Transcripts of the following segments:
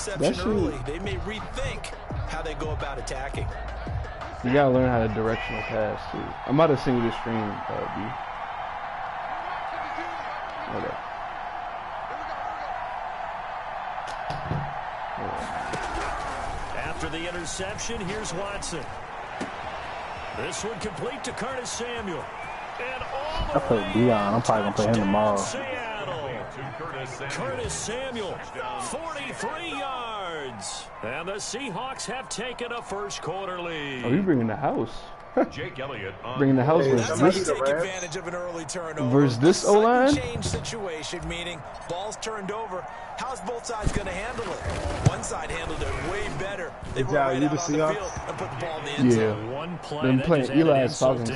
interception early, they may rethink how they go about attacking. You gotta learn how to directional pass too. I'm about to sing this stream, B. Okay. After the interception, here's Watson. This one complete to Curtis Samuel. And all I played Dion. I'm probably gonna play him tomorrow. Curtis Samuel, 43 yards. And the Seahawks have taken a first quarter lead. Oh, you bringing the house. Jake Elliott bringing the house versus this. Take advantage of an early turnover. Versus this O-line? Change situation, meaning balls turned over. How's both sides going to handle it? One side handled it way better. They were right out on the field and put the ball in the end zone. One play Them playing Eli's Falcons.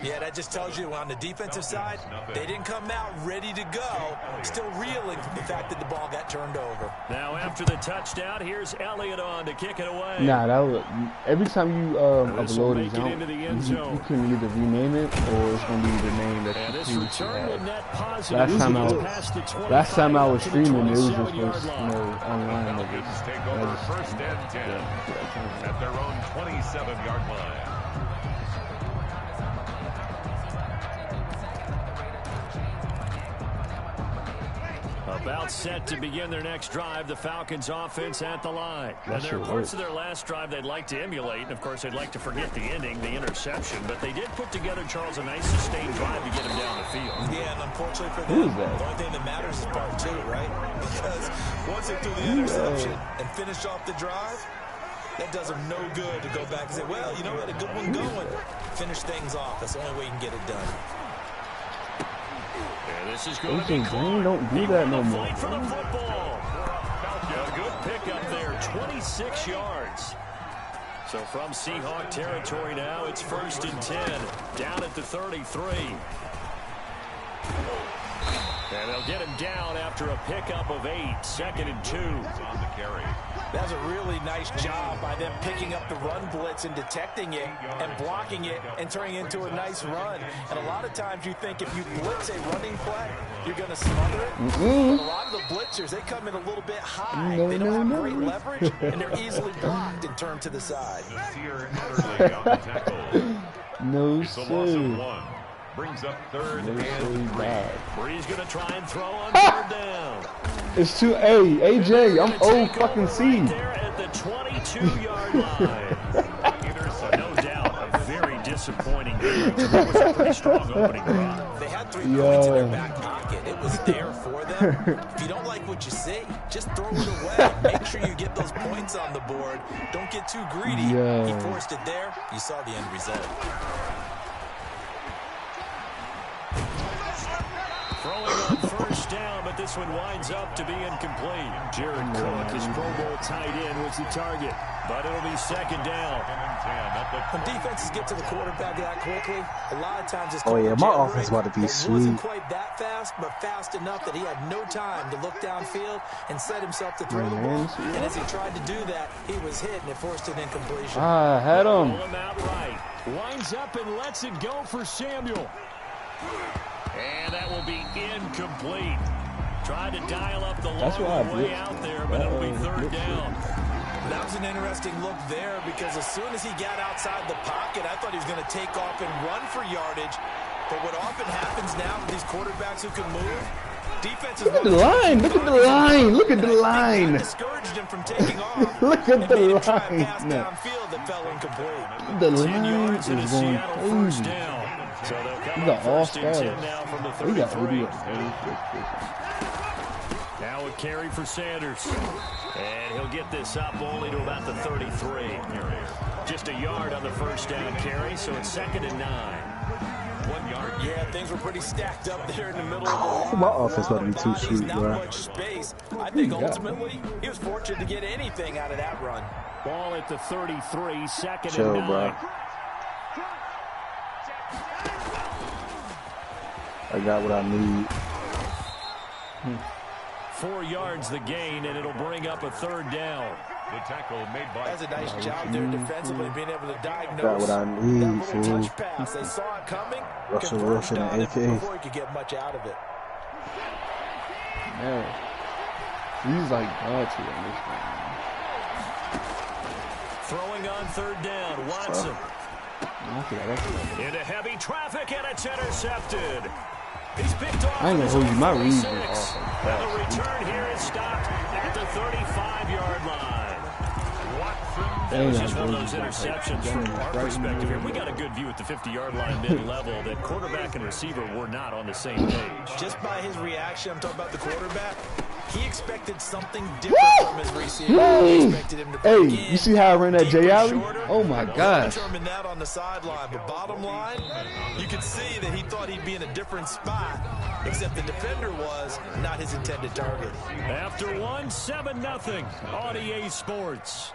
Yeah, that just tells you on the defensive side, they didn't come out ready to go. Still reeling from the fact that the ball got turned over. Now after the touchdown, here's Elliott on to kick it away. Nah, that was, every time you upload it, you can either rename it or it's gonna be the name that you previously had. Last time I was streaming, it was just online. Take over first and 10 at their own 27-yard line. About set to begin their next drive, the Falcons offense at the line. And there are parts of their last drive they'd like to emulate, and of course they'd like to forget the ending, the interception, but they did put together, Charles, a nice sustained drive to get him down the field. Yeah, and unfortunately for them, the only thing that matters is part two, right? Because once they threw the interception and finished off the drive, that does them no good to go back and say, well, you know, we had a good one going. Finish things off. That's the only way you can get it done. This is going to be don't do that no more. Fight for the football. A good pickup there, 26 yards. So from Seahawk territory now, it's 1st and 10, down at the 33. And they'll get him down after a pickup of 8, 2nd and 2. On the carry. That's a really nice job by them picking up the run blitz and detecting it and blocking it and turning it into a nice run. And a lot of times you think if you blitz a running play, you're going to smother it. But a lot of the blitzers, they come in a little bit high. They don't have great leverage, and they're easily blocked and turned to the side. No, it's a loss of 1. Brings up 3rd and 3. Bree's going to try and throw on 3rd down. It's too AJ, I'm old fucking C. Right there at the 22-yard line. No doubt, a very disappointing game. It was a pretty strong opening drive. They had 3 points in their back pocket. It was there for them. If you don't like what you see, just throw it away. Make sure you get those points on the board. Don't get too greedy. He forced it there. You saw the end result. Throwing on 1st down, but this one winds up to be incomplete. Jared Cook, his Pro Bowl tight end, was the target, but it'll be 2nd down. When defenses get to the quarterback that quickly, a lot of times it's my offense about to be sweet. It wasn't quite that fast, but fast enough that he had no time to look downfield and set himself to throw the ball. And as he tried to do that, he was hit, and it forced an incompletion. I had him. Pull him out right. Winds up and lets it go for Samuel. And that will be incomplete. Tried to dial up the long way out there, but it'll be 3rd down. That was an interesting look there because as soon as he got outside the pocket, I thought he was going to take off and run for yardage. But what often happens now with these quarterbacks who can move, defenses... Look at the line! Look at the line! Look at the line! Discouraged him from taking off. Look at the line! Downfield that fell incomplete. The line is going crazy. So we got all stars. We got now a carry for Sanders. And he'll get this up only to about the 33. Just a yard on the 1st down carry, so it's 2nd and 9. 1 yard. Yeah, things were pretty stacked up there in the middle of the my offense about to be too sweet, not bro. much space. I think ultimately he was fortunate to get anything out of that run. Ball at the 33, 2nd Chill, and 9. bro. I got what I need. 4 yards the gain, and it'll bring up a 3rd down. The tackle made by... That's a nice job there defensively, being able to diagnose got what I need, that little touch pass. They saw it coming. Russell Wilson and AK. Before he could get much out of it. Man, he's like God to him this game. Throwing on third down, Watson. Into heavy traffic, and it's intercepted. He's picked off. I ain't gonna hold you. My read was awesome. And the return here is stopped at the 35-yard line. That was just one of those interceptions from our perspective here. We got a good view at the 50-yard line mid-level that quarterback and receiver were not on the same page. Just by his reaction, I'm talking about the quarterback, he expected something different from his receiver. He expected him to break in, you see how I ran that J Alley? Oh my gosh. Determined that on the sideline, but bottom line, you could see that he thought he'd be in a different spot, except the defender was not his intended target. After one, 7-0 on EA Sports.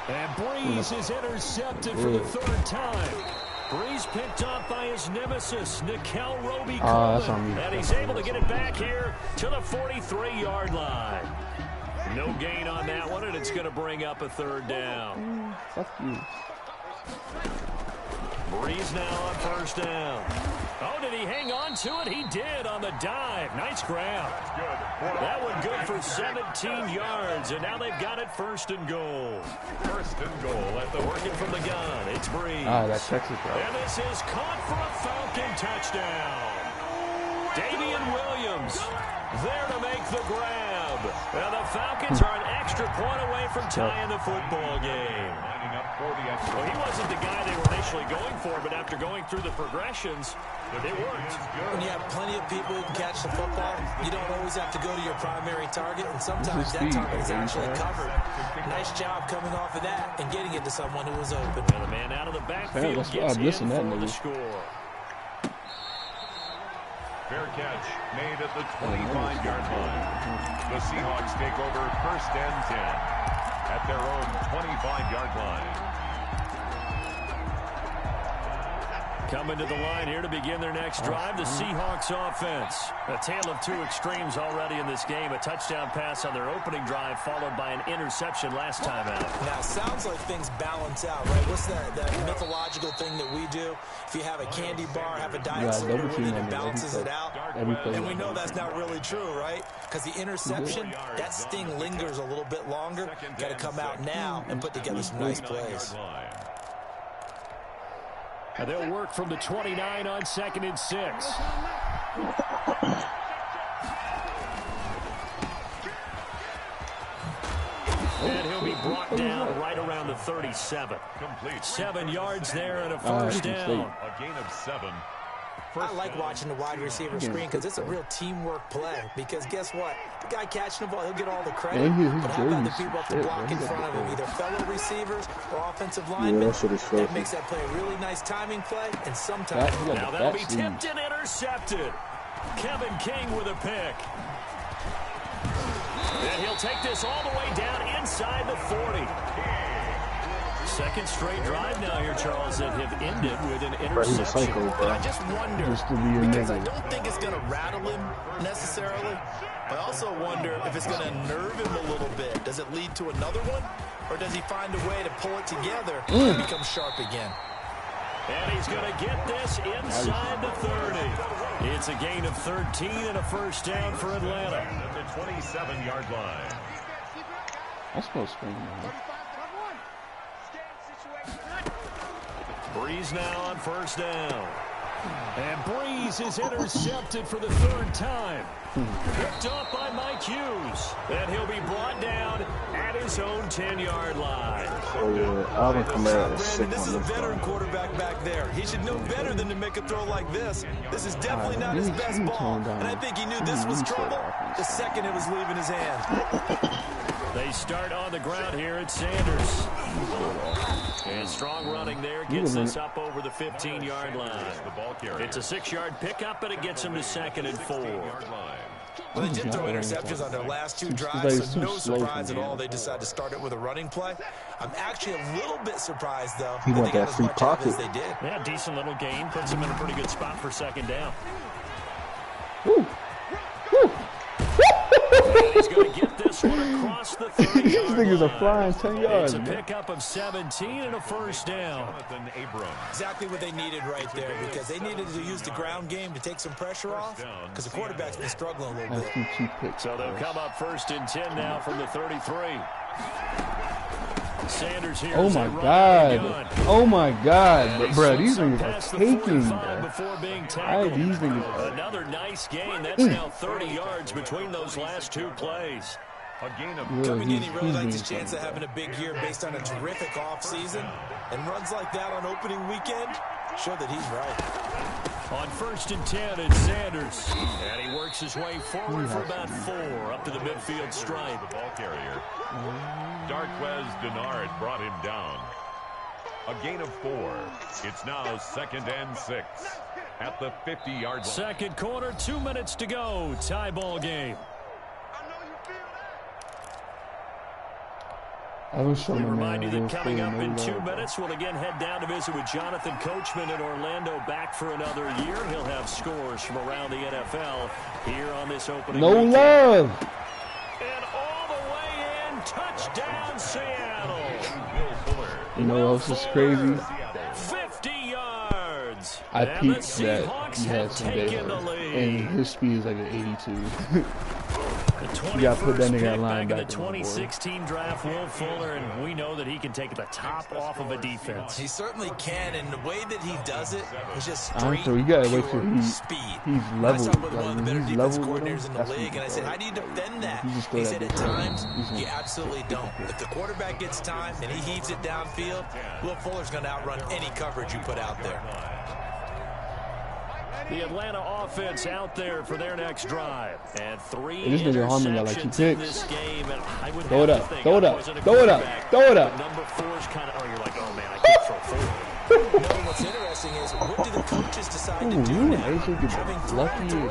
And Breeze is intercepted for the third time. Breeze picked up by his nemesis, Nickel Roby-Coleman. And he's able to get it back here to the 43-yard line. No gain on that one, and it's going to bring up a third down. Fuck you. Breeze now on first down. Oh, did he hang on to it? He did on the dive. Nice grab. That one good for 17 yards, and now they've got it first and goal. First and goal at the Working from the gun, it's Breeze. That Texas route. And this is caught for a Falcon touchdown. Damian Williams there to make the grab. And the Falcons are an extra point away from tying the football game. Well, he wasn't the guy they were initially going for, but after going through the progressions, it worked. When you have plenty of people who can catch the football, you don't always have to go to your primary target, and sometimes that target is actually covered. Nice job coming off of that and getting it to someone who was open. And the man out of the backfield gets in for the score. Fair catch made at the 25-yard line. The Seahawks take over first and 10 at their own 25-yard line. Coming to the line here to begin their next drive, the Seahawks offense. A tale of two extremes already in this game. A touchdown pass on their opening drive, followed by an interception last time out. Now, it sounds like things balance out, right? What's that mythological thing that we do? If you have a candy bar, have a diet soda with it, it balances it out. And we know that's not really true, right? Because the interception, that sting lingers a little bit longer. Got to come out now and put together some nice plays. And they'll work from the 29 on 2nd and 6. And he'll be brought down right around the 37. 7 yards there and a first down. A gain of 7. I like watching the wide receiver screen because it's a real teamwork play. Because guess what? The guy catching the ball, he'll get all the credit. But how about the people up the block in front of him, either fellow receivers or offensive linemen? That makes that play a really nice timing play, and sometimes... Now that'll be tipped and intercepted. Kevin King with a pick. And he'll take this all the way down inside the 40. Second straight drive now here, Charles, that have ended with an interception. I just wonder, because I don't think it's going to rattle him necessarily. I also wonder if it's going to nerve him a little bit. Does it lead to another one? Or does he find a way to pull it together and become sharp again? And he's going to get this inside the 30. It's a gain of 13 and a first down for Atlanta. At the 27-yard line. That's supposed to spring. Breeze now on first down. And Breeze is intercepted for the third time. Picked up by Mike Hughes. And he'll be brought down at his own 10-yard line. Oh, yeah. Alvin Kamara is sick This is a veteran quarterback back there. He should know better than to make a throw like this. This is definitely not his best ball. And I think he knew this was trouble the second it was leaving his hand. They start on the ground here at Sanders. And strong running there gets this up over the 15-yard line. It's a 6-yard pickup, but it gets him to 2nd and 4. Well, they did throw interceptions on their last 2 drives, so no surprise at all they decided to start it with a running play. I'm actually a little bit surprised, though, he that want they got that as free much out pocket. as they did. Yeah, decent little gain. Puts him in a pretty good spot for 2nd down. Woo. He's going to get this this one across the 30-yard These niggas line. are flying 10 yards. It's a pickup of 17 and a first down. Exactly what they needed right there, because they needed to use the ground game to take some pressure off, because the quarterback's been struggling a little bit. So they'll come up 1st and 10 now from the 33. Sanders here. Oh my God. Oh my God. Bro, these niggas are taking, bro. These niggas. Another nice gain. That's now 30 yards between those last two plays. Coming in, he really likes his chance of having a big year based on a terrific offseason. And runs like that on opening weekend show that he's right. On 1st and 10, it's Sanders. And he works his way forward for about 4 up to the midfield stripe. The ball carrier. Darquez Denard brought him down. A gain of 4. It's now 2nd and 6 at the 50-yard line. Second quarter, 2 minutes to go. Tie ball game. I was showing We remind you that coming up in 2 minutes, we'll again head down to visit with Jonathan Coachman in Orlando, back for another year. He'll have scores from around the NFL here on this opening weekend. love. And all the way in, touchdown Seattle. You know what else is crazy? 50 yards. I And peeped the that Seahawks he have had some taken the daylight, lead. and his speed is like an 82. You got to put that nigga pick at back in the linebacker, 2016 draft, Will Fuller, and we know that he can take the top off of a defense. He certainly can, and the way that he does it is just I don't straight, know, you gotta wait pure till he's speed. level. I talked with one of the better He's defense level with coordinators him, in the that's league, and I said, how do you defend that? He said, at times, you absolutely don't. If the quarterback gets time and he heaves it downfield, Will Fuller's going to outrun any coverage you put out there. The Atlanta offense out there for their next drive. And 3 this nigga Harmon got like 2 interceptions in picks. this game. And I would Throw it have up, to think throw it I up, wasn't a throw it up, quarterback, throw it up. but number 4 is kind of, oh, you're like, oh, man, I can't throw 4. No, what's interesting is, what do the coaches decide to do now? Having 3 on 3,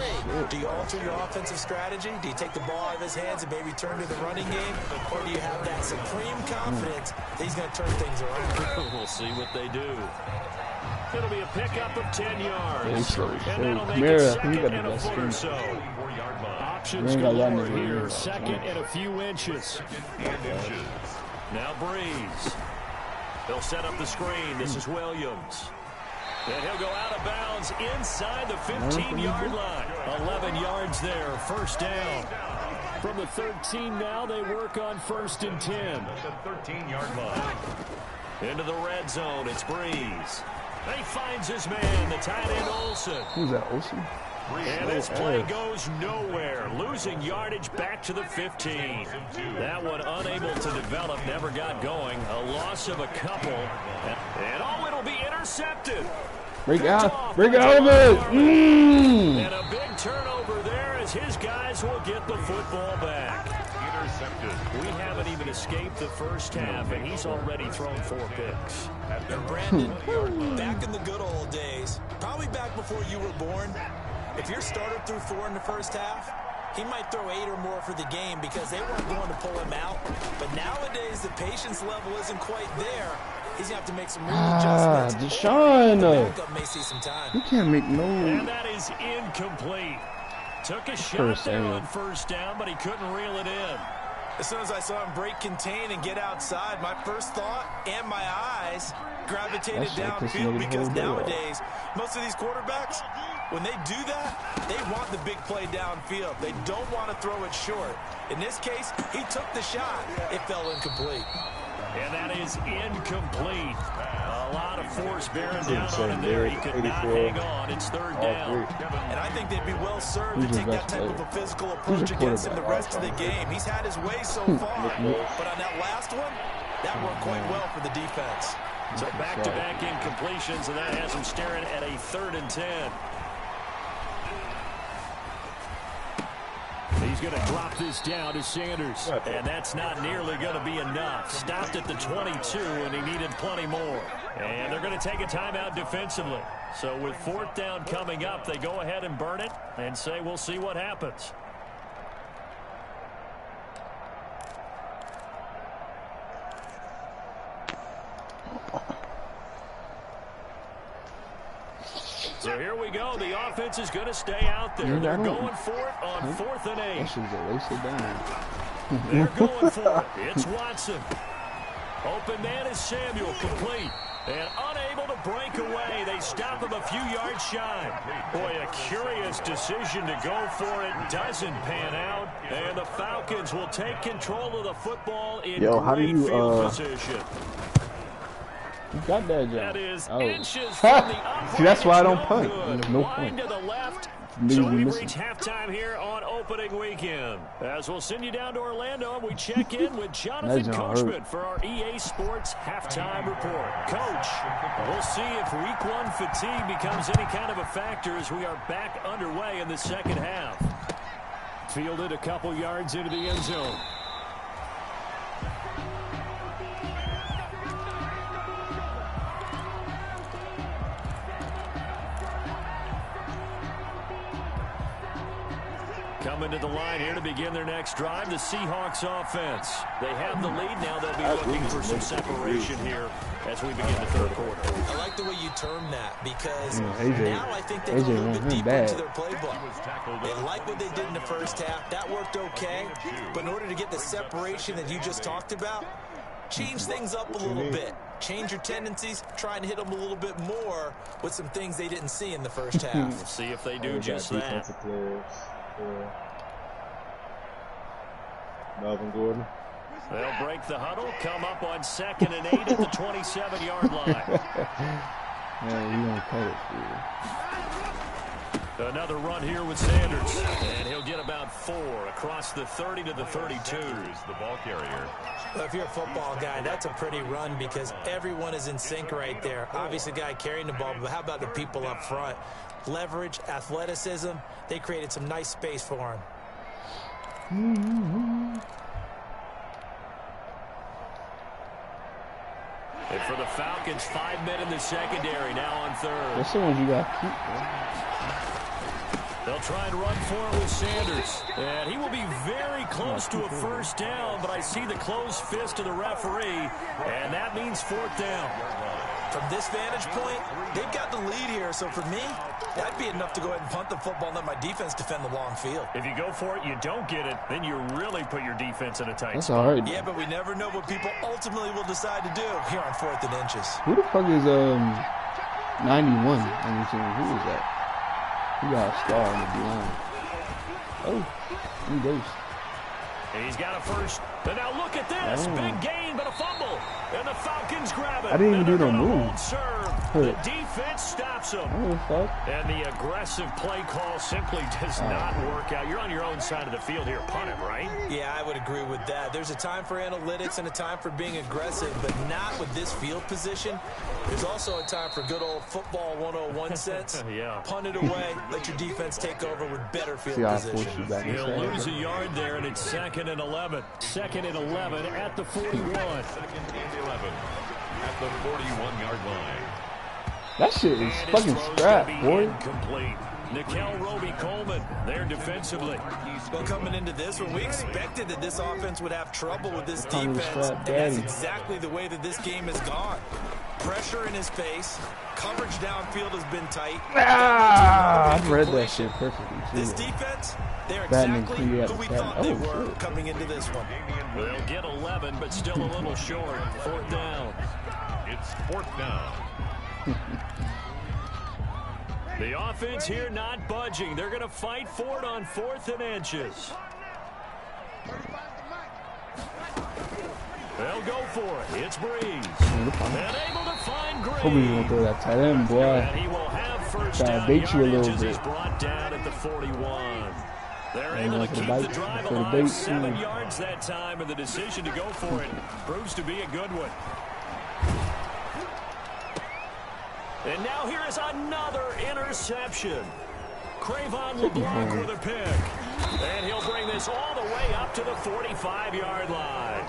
do you alter your offensive strategy? Do you take the ball out of his hands and maybe turn to the running game? Or do you have that supreme confidence that he's going to turn things around? We'll see what they do. It'll be a pickup of 10 yards. So, And that'll make Kamara, it he 2nd got the and a best foot or speed. so. Options You ain't got y'all galore niggas here. either. 2nd and a few inches. Now Breeze. They'll set up the screen. This is Williams. And he'll go out of bounds inside the 15-yard line. 11 yards there, first down. From the 13 now, they work on 1st and 10. The 13-yard line. Into the red zone, it's Breeze. He finds his man, the tight end Olsen. Who's that, Olsen? And this play goes nowhere. Losing yardage back to the 15. That one unable to develop, never got going. A loss of a couple. And oh, it'll be intercepted. Break out of it. And a big turnover there as his guys will get the football back. Intercepted. We haven't even escaped the first half, and he's already thrown 4 picks. And Brandon, back in the good old days, probably back before you were born, if your starter threw 4 in the first half, he might throw 8 or more for the game because they weren't going to pull him out. But nowadays, the patience level isn't quite there. He's going to have to make some real adjustments. Deshaun. The backup may see some time. You can't make no. And that is incomplete. Took a shot there on first down, but he couldn't reel it in. As soon as I saw him break contain and get outside, my first thought and my eyes gravitated downfield because nowadays, most of these quarterbacks, when they do that, they want the big play downfield. They don't want to throw it short. In this case, he took the shot. It fell incomplete. And that is incomplete. A lot of force bearing down on him there. He could not hang on. It's 3rd down. And I think they'd be well served to take that type of a physical approach against him the rest of the game. He's had his way so far, but on that last one, that worked quite well for the defense. So back-to-back incompletions, and that has him staring at a 3rd and 10. He's going to drop this down to Sanders, and that's not nearly going to be enough. Stopped at the 22, and he needed plenty more. And they're going to take a timeout defensively. So with 4th down coming up, they go ahead and burn it and say we'll see what happens. So here we go. The offense is going to stay out there. They're going for it on 4th and 8. That shit's a waste of time. They're going for it. It's Watson. Open man is Samuel, complete. And unable to break away. They stop him a few yards shy. Boy, a curious decision to go for it. Doesn't pan out. And the Falcons will take control of the football in great field position. You got that job. That is inches from the See, that's why I don't punt. There's no line point. to the left. So we've reached halftime here on opening weekend. As we'll send you down to Orlando, and we check in with Jonathan Coachman for our EA Sports halftime report. Coach, we'll see if week one fatigue becomes any kind of a factor as we are back underway in the second half. Fielded a couple yards into the end zone. Coming to the line here to begin their next drive, the Seahawks offense. They have the lead now. They'll be looking for some separation here as we begin the third quarter. I like the way you term that because now I think they go a little bit deeper into their playbook. They like what they did in the first half. That worked okay. But in order to get the separation that you just talked about, change things up a little bit. Change your tendencies, try and hit them a little bit more with some things they didn't see in the first half. We'll see if they do just that. Melvin Gordon. They'll break the huddle, come up on 2nd and 8 at the 27-yard line. Man, you don't cut it, dude. Another run here with Sanders, and he'll get about 4 across the 30 to the 32. The ball carrier. Well, if you're a football guy, that's a pretty run because everyone is in sync right there. Obviously, the guy carrying the ball, but how about the people up front? Leverage, athleticism, they created some nice space for him. And for the Falcons, 5 men in the secondary now on third. That's the ones you got to keep, bro. They'll try and run for it with Sanders. And he will be very close to a first down, but I see the closed fist of the referee, and that means 4th down. From this vantage point, they've got the lead here, so for me, that'd be enough to go ahead and punt the football and let my defense defend the long field. If you go for it, you don't get it, then you really put your defense in a tight That's spot. hard. Yeah, but we never know what people ultimately will decide to do here on 4th and inches. Who the fuck is 91 on the team? Who is that? He got a star on the line. Oh, he goes. He's got a first. And now look at this. Big gain, but a fumble. And the Falcons grab it. I didn't even do no move. The defense stops him. And the aggressive play call simply does not work out. You're on your own side of the field here. Punt it, right? Yeah, I would agree with that. There's a time for analytics and a time for being aggressive, but not with this field position. There's also a time for good old football 101 sense. Yeah. Punt it away. Let your defense take over with better field position. He'll lose a yard there, and it's 2nd and 11. 2nd and 11 at the 41. 2nd and 11 at the 41-yard line. That shit is fucking scrap, boy. Incomplete. Nickel Roby-Coleman there defensively. Well, coming into this one, we expected that this offense would have trouble with this defense, and that's exactly the way that this game has gone. Pressure in his face. Coverage downfield has been tight. I read that shit perfectly. This defense, they're exactly who we thought they were coming into this one. They'll get 11, but still a little short. 4th down. It's 4th down. The offense here not budging. They're going to fight for it on 4th and inches. They'll go for it. It's Breeze. And able to find Green. Hope he's gonna throw that tight end, boy. And he will have first down yardage as he's brought down at the 41. They're able to keep the drive alive. 7 yards that time, and the decision to go for it proves to be a good one. And now here is another interception. Cravon LeBlanc with a pick. And he'll bring this all the way up to the 45-yard line.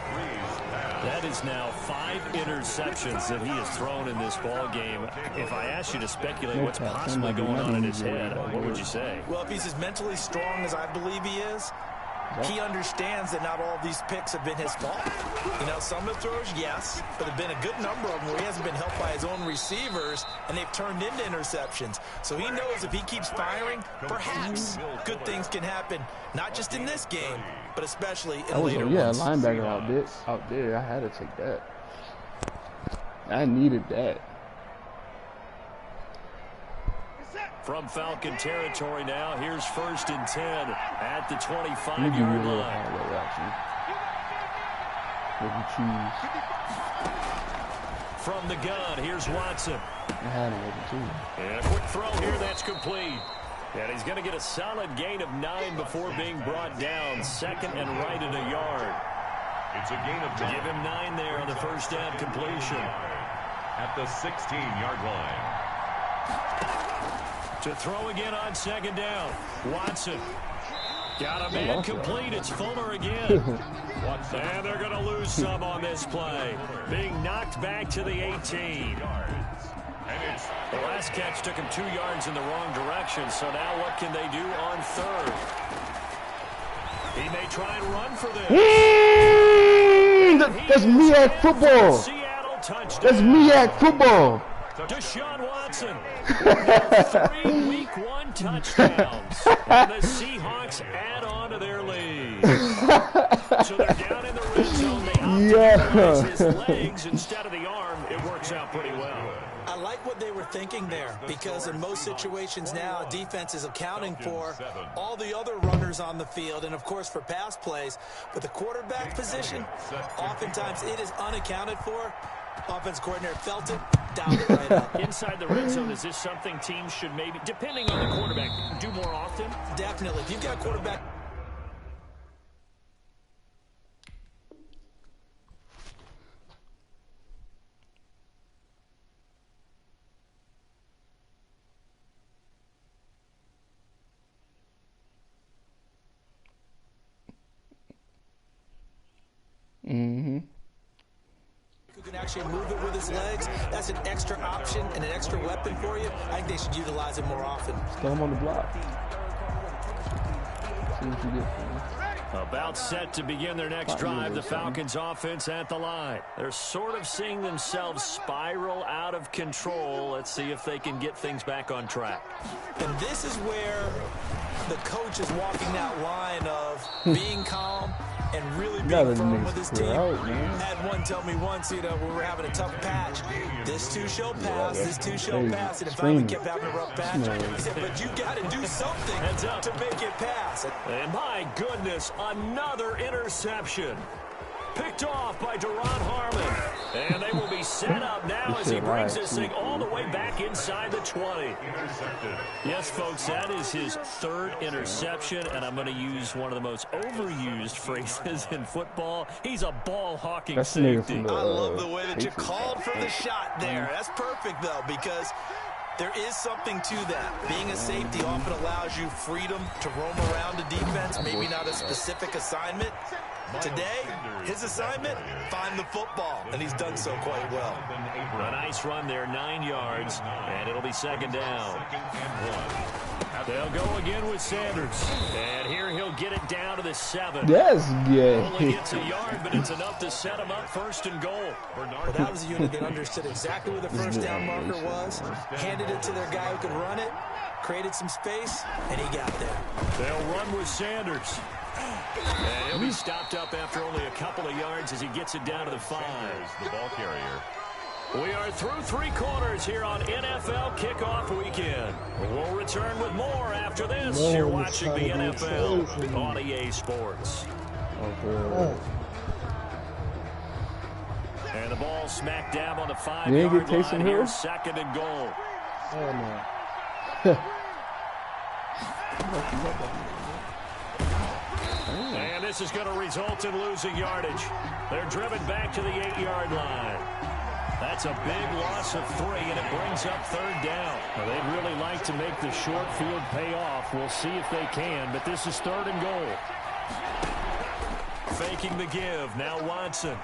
That is now 5 interceptions that he has thrown in this ball game. If I asked you to speculate what's possibly going on in his head, what would you say? Well, if he's as mentally strong as I believe he is, he understands that not all of these picks have been his fault. You know, some of the throws, yes, but there have been a good number of them where he hasn't been helped by his own receivers, and they've turned into interceptions. So he knows if he keeps firing, perhaps good things can happen, not just in this game, but especially in later ones. Yeah, linebacker out there. I had to take that. I needed that. From Falcon territory now, here's 1st and 10 at the 25-yard line. From the gun, here's Watson. I had him open too. And a quick throw here, that's complete. And he's going to get a solid gain of 9 before being brought down. 2nd and right at a yard. It's a gain of 9. Give him 9 there on the first down completion. At the 16-yard line. To throw again on 2nd down. Watson. Got a man complete. It's Fuller again. And they're going to lose some on this play. Being knocked back to the 18. The last catch took him 2 yards in the wrong direction. So now what can they do on 3rd? He may try and run for this. That's me at football. Seattle touchdown. That's me at football. Deshaun Watson, 3 Week 1 touchdowns, and the Seahawks add on to their lead. So they're down in the red zone. They optimize his legs instead of the arm. It works out pretty well. I like what they were thinking there, because in most situations now, defense is accounting for all the other runners on the field and, of course, for pass plays. But the quarterback position, oftentimes it is unaccounted for. Offense coordinator felt it, dialed it right up. Inside the red zone, is this something teams should maybe, depending on the quarterback, do more often? Definitely. If you've got a quarterback. Who can actually move it with his legs, that's an extra option and an extra weapon for you. I think they should utilize it more often. Throw him on the block. See what you get. About set to begin their next drive, the Falcons offense at the line. They're sort of seeing themselves spiral out of control. Let's see if they can get things back on track. And this is where the coach is walking that line of being calm and really being firm with his team. Had one tell me once, you know, when we were having a tough patch, this too shall pass, this too shall pass. And in fact, we kept having a rough patch. He said, but you got to do something to make it pass. And my goodness, another interception. Picked off by Deron Harmon. And they will be set up now as he brings this thing all the way back inside the 20. Yes, folks, that is his 3rd interception, and I'm going to use one of the most overused phrases in football. He's a ball-hawking safety. I love the way that you called for the shot there. That's perfect, though, because there is something to that. Being a safety often allows you freedom to roam around the defense, maybe not a specific assignment. Today, his assignment, find the football, and he's done so quite well. A nice run there, 9 yards, and it'll be 2nd down. They'll go again with Sanders, and here he'll get it down to the 7. That's good. Only gets a yard, but it's enough to set him up 1st and goal. Well, that was a unit that understood exactly where the first down marker was, handed it to their guy who could run it, created some space, and he got there. They'll run with Sanders. And he'll be stopped up after only a couple of yards as he gets it down to the 5. The ball carrier. We are through 3 quarters here on NFL Kickoff Weekend. We'll return with more after this. You're watching the NFL on EA Sports. And the ball smacked down on the 5-yard line. Here's 2nd and goal. Oh, no. And this is going to result in losing yardage. They're driven back to the 8-yard line. That's a big loss of 3, and it brings up 3rd down. Well, they'd really like to make the short field pay off. We'll see if they can, but this is 3rd and goal. Faking the give. Now Watson.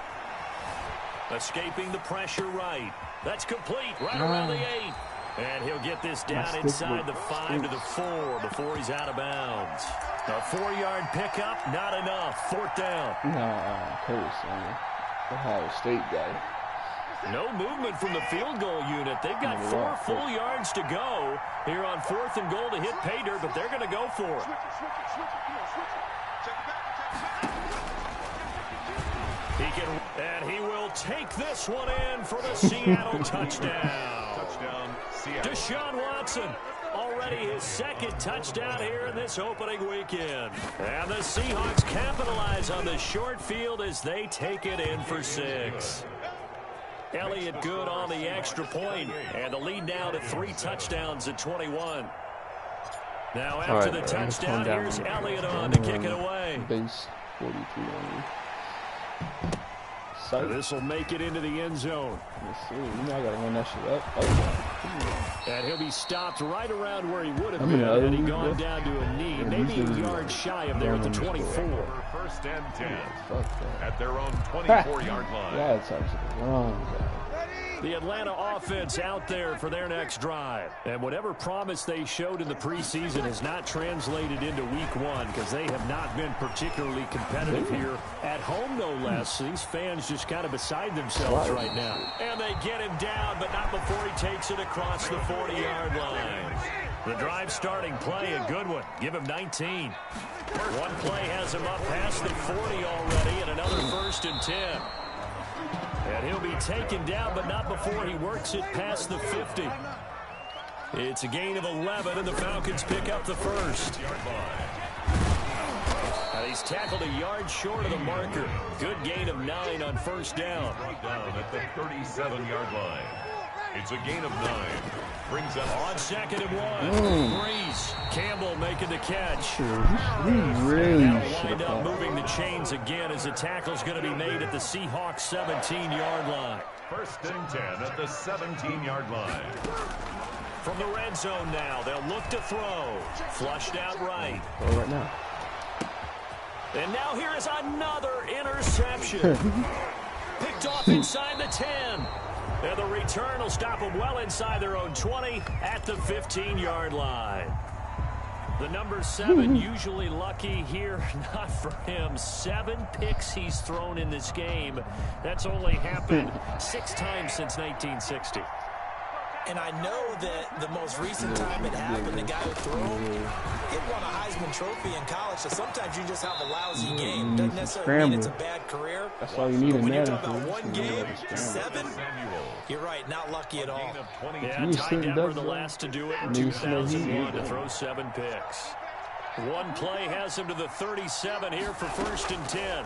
Escaping the pressure right. That's complete right around the 8. And he'll get this down inside the 5 to the 4 before he's out of bounds. A 4-yard pickup, not enough. 4th down. Nah, Curtis, Ohio State guy. No movement from the field goal unit. They've got 4 full yards to go here on 4th and goal to hit pay dirt, but they're going to go for it. And he will take this one in for the Seattle touchdown. Touchdown, Seattle. Deshaun Watson, already his 2nd touchdown here in this opening weekend. And the Seahawks capitalize on the short field as they take it in for 6. Elliott good on the extra point, and the lead now to 3 touchdowns at 21. Now after the touchdown, here's Elliott on to kick it away. Base 43 only. This will make it into the end zone. Let's see. You know I gotta run that shit up. And he'll be stopped right around where he would have been had he gone down to a knee, maybe a yard shy of there at the 24. 1st and 10 at their own 24-yard line. Yeah, it's actually wrong. The Atlanta offense out there for their next drive. And whatever promise they showed in the preseason has not translated into week 1 because they have not been particularly competitive here at home, no less. These fans just kind of beside themselves right now. And they get him down, but not before he takes it across the 40-yard line. The drive starting play, a good one. Give him 19. One play has him up past the 40 already, and another 1st and 10. And he'll be taken down, but not before he works it past the 50. It's a gain of 11, and the Falcons pick up the 1st. And he's tackled a yard short of the marker. Good gain of 9 on 1st down. Down at the 37-yard line. It's a gain of 9. Brings up on 2nd and 1. Breeze. Campbell making the catch. We really That'll wind up moving the chains again as the tackle's going to be made at the Seahawks 17-yard line. 1st and 10 at the 17-yard line. From the red zone now, they'll look to throw. Flushed out right. Right now. And now here is another interception. Picked off inside the 10. And the return will stop them well inside their own 20 at the 15-yard line. The number 7 usually lucky here. Not for him. 7 picks he's thrown in this game. That's only happened 6 times since 1960. And I know that the most recent time it happened, the guy who threw him, he won a Heisman Trophy in college, so sometimes you just have a lousy game. Doesn't necessarily mean it's a bad career. That's all you need in when there. you're talking about one game, 7, you're right, not lucky at all. Yeah, Ty Detmer the last to do it in 2001 to throw 7 picks. One play has him to the 37 here for 1st and 10.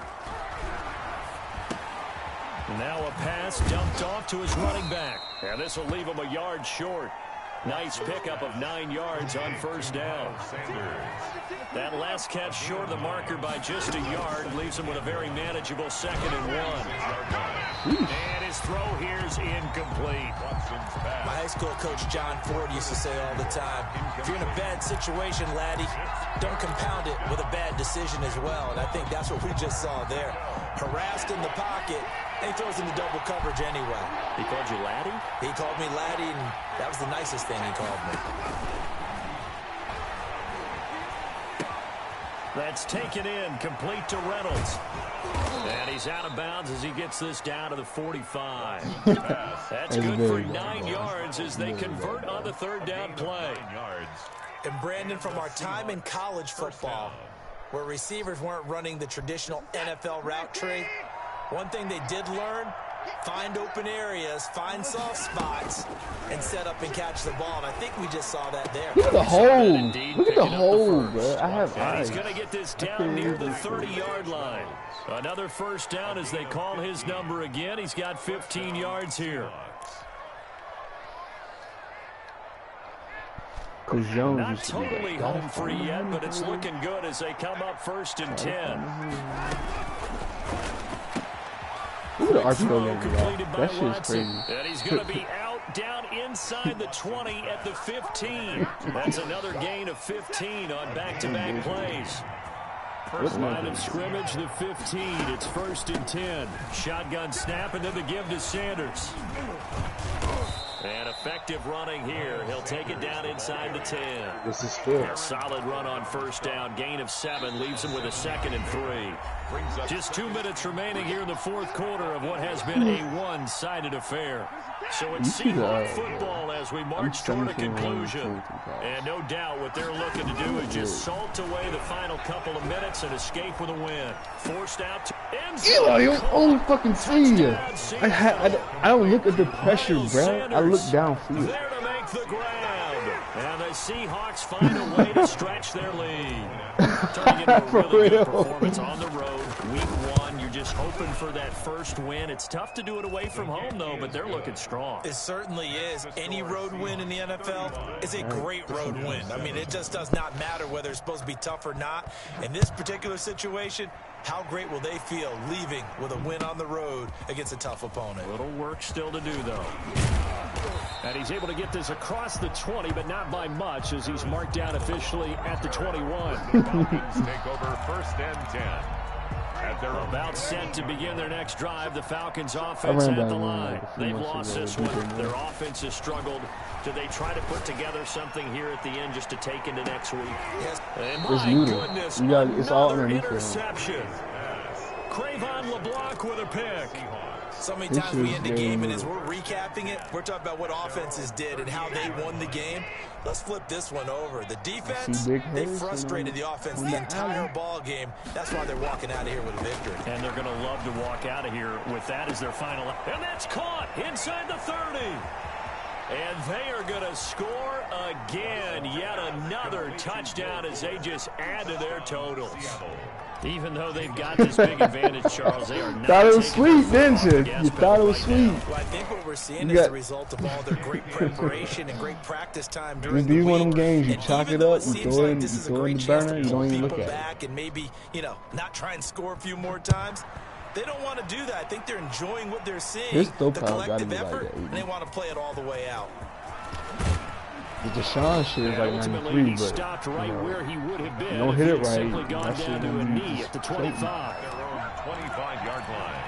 Now a pass dumped off to his running back. And this will leave him a yard short. Nice pickup of 9 yards on 1st down. That last catch short of the marker by just a yard leaves him with a very manageable 2nd and 1. And his throw here is incomplete. My high school coach John Ford used to say all the time, if you're in a bad situation, laddie, don't compound it with a bad decision as well. And I think that's what we just saw there. Harassed in the pocket, and he throws into double coverage anyway. He called you laddie? He called me laddie, and that was the nicest thing he called me. That's taken in, complete to Reynolds. And he's out of bounds as he gets this down to the 45. That's good for 9 yards as they convert on the 3rd down play. And Brandon, from our time in college football, where receivers weren't running the traditional NFL route tree, one thing they did learn, find open areas, find soft spots, and set up and catch the ball. And I think we just saw that there. Look at the hole. Look at the hole, bro. I have eyes. He's going to get this down near the 30-yard line. Another 1st down as they call his number again. He's got 15 yards here. Not totally home free yet, but it's looking good as they come up 1st and 10. Look at the RPO game, that shit's crazy. And he's going to be out down inside the 20 at the 15. That's another gain of 15 on back-to-back plays. First line of scrimmage, the 15. It's 1st and 10. Shotgun snap, and then the give to Sanders. And effective running here. He'll take it down inside the 10. This is good. A solid run on first down. Gain of 7 leaves him with a 2nd and 3. Just 2 minutes remaining here in the fourth quarter of what has been a one-sided affair. So it's Seahawks football as we march toward a conclusion. And no doubt what they're looking to do is just salt away the final couple of minutes and escape with a win. Forced out to end zone. I don't only fucking see you. I don't look at the pressure, bro. I look downfield. There to make the grab. And the Seahawks find a way to stretch their lead. Turning into a really good performance on the road. Week 1, you're just hoping for that first win. It's tough to do it away from home, though, but they're looking strong. It certainly is. Any road win in the NFL is a great road win. I mean, it just does not matter whether it's supposed to be tough or not. In this particular situation, how great will they feel leaving with a win on the road against a tough opponent? Little work still to do, though. And he's able to get this across the 20, but not by much, as he's marked down officially at the 21. The Falcons take over 1st and 10. They're about set to begin their next drive. The Falcons offense at the line. They've lost this one. Their offense has struggled. Do they try to put together something here at the end just to take into next week? Yes. And my goodness, it's all another interception. Cravon LeBlanc with a pick. So many times we end the game, and as we're recapping it, we're talking about what offenses did and how they won the game. Let's flip this one over. The defense, they frustrated the offense the entire ball game. That's why they're walking out of here with a victory. And they're going to love to walk out of here with that as their final. And that's caught inside the 30. And they are going to score again. Yet another touchdown as they just add to their totals. Even though they've got this big advantage, Charles, they are not. Thought it was sweet, didn't you? You thought it was sweet. Well, I think what we're seeing is the result of all their great preparation and great practice time during the week. One of them games, you chalk it up, you throw it in the burner, you don't even look at it. And maybe, not try and score a few more times. They don't want to do that. I think they're enjoying what they're seeing, the collective effort, and they want to play it all the way out. The Deshaun shit is like 93, but stopped right where he would have been. You don't hit it right. Simply gone down to a knee at the 25. their own 25-yard line.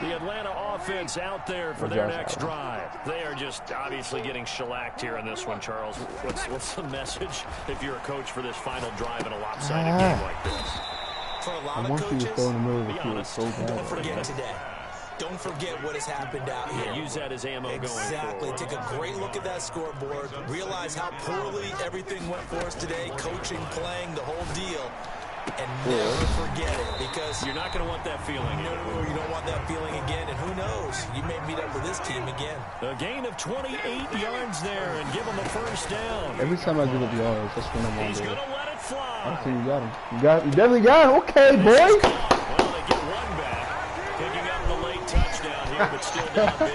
The Atlanta offense out there for their next drive. They are just obviously getting shellacked here in this one, Charles. What's the message if you're a coach for this final drive in a lopsided game like this? For a lot of coaches, don't forget today. Don't forget what has happened out here. Use that as ammo going forward. Exactly. Take a great look at that scoreboard. Realize how poorly everything went for us today. Coaching, playing, the whole deal. And never forget it, because you're not going to want that feeling. No, you don't want that feeling again. And who knows? You may meet up with this team again. A gain of 28 yards there and give him a first down. Every time I give up yards, that's when I'm on. He's going to let it fly. I think you got him. You definitely got him. Okay, boy. Well, they get one back. Picking up the late touchdown here, but still down big.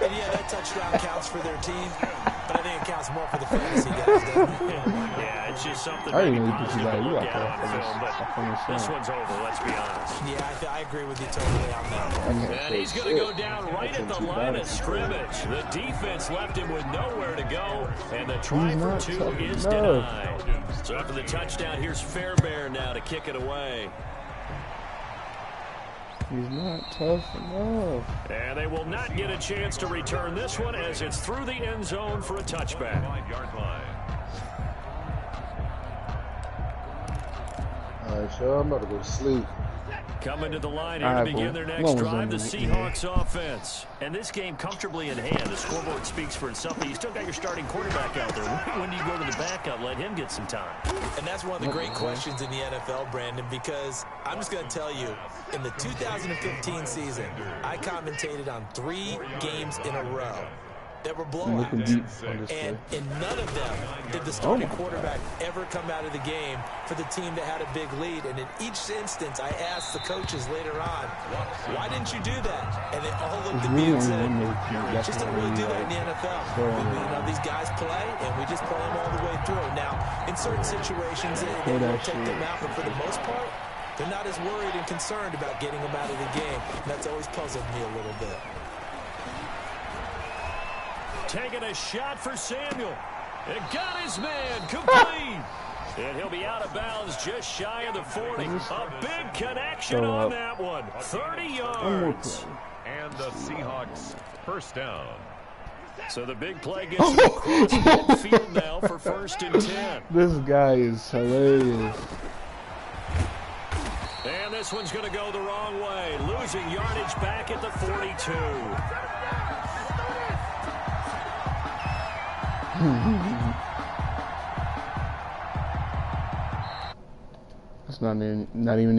And yeah, that touchdown counts for their team, but I think it counts more for the fantasy guys, doesn't it? Yeah, it's just something I didn't maybe really positive to you look out at on film, but this one's over, let's be honest. Yeah, I agree with you totally on that. And he's going to go down right at the line of scrimmage. The defense left him with nowhere to go, and the try for 2 is denied. So after the touchdown, here's Fairbairn now to kick it away. He's not tough enough. And they will not get a chance to return this one as it's through the end zone for a touchback. 5-yard line. All right, so I'm about to go to sleep. Coming to the line here to begin their next drive, the Seahawks offense. And this game comfortably in hand. The scoreboard speaks for itself, but you still got your starting quarterback out there. When do you go to the backup? Let him get some time. And that's one of the great questions in the NFL, Brandon, because I'm just going to tell you, in the 2015 season, I commentated on 3 games in a row that were blowouts. And in none of them did the starting quarterback ever come out of the game for the team that had a big lead. And in each instance, I asked the coaches later on, why didn't you do that? And they all looked at me and said, just don't really do that in the NFL. These guys play, and we just play them all the way through. Now, in certain situations, they will take them out, but for the most part, they're not as worried and concerned about getting them out of the game. And that's always puzzled me a little bit. Taking a shot for Samuel. And got his man complete. And he'll be out of bounds just shy of the 40. A big connection on that one. 30 yards. And the Seahawks first down. So the big play gets him across midfield now for 1st and 10. This guy is hilarious. And this one's going to go the wrong way. Losing yardage back at the 42. That's not even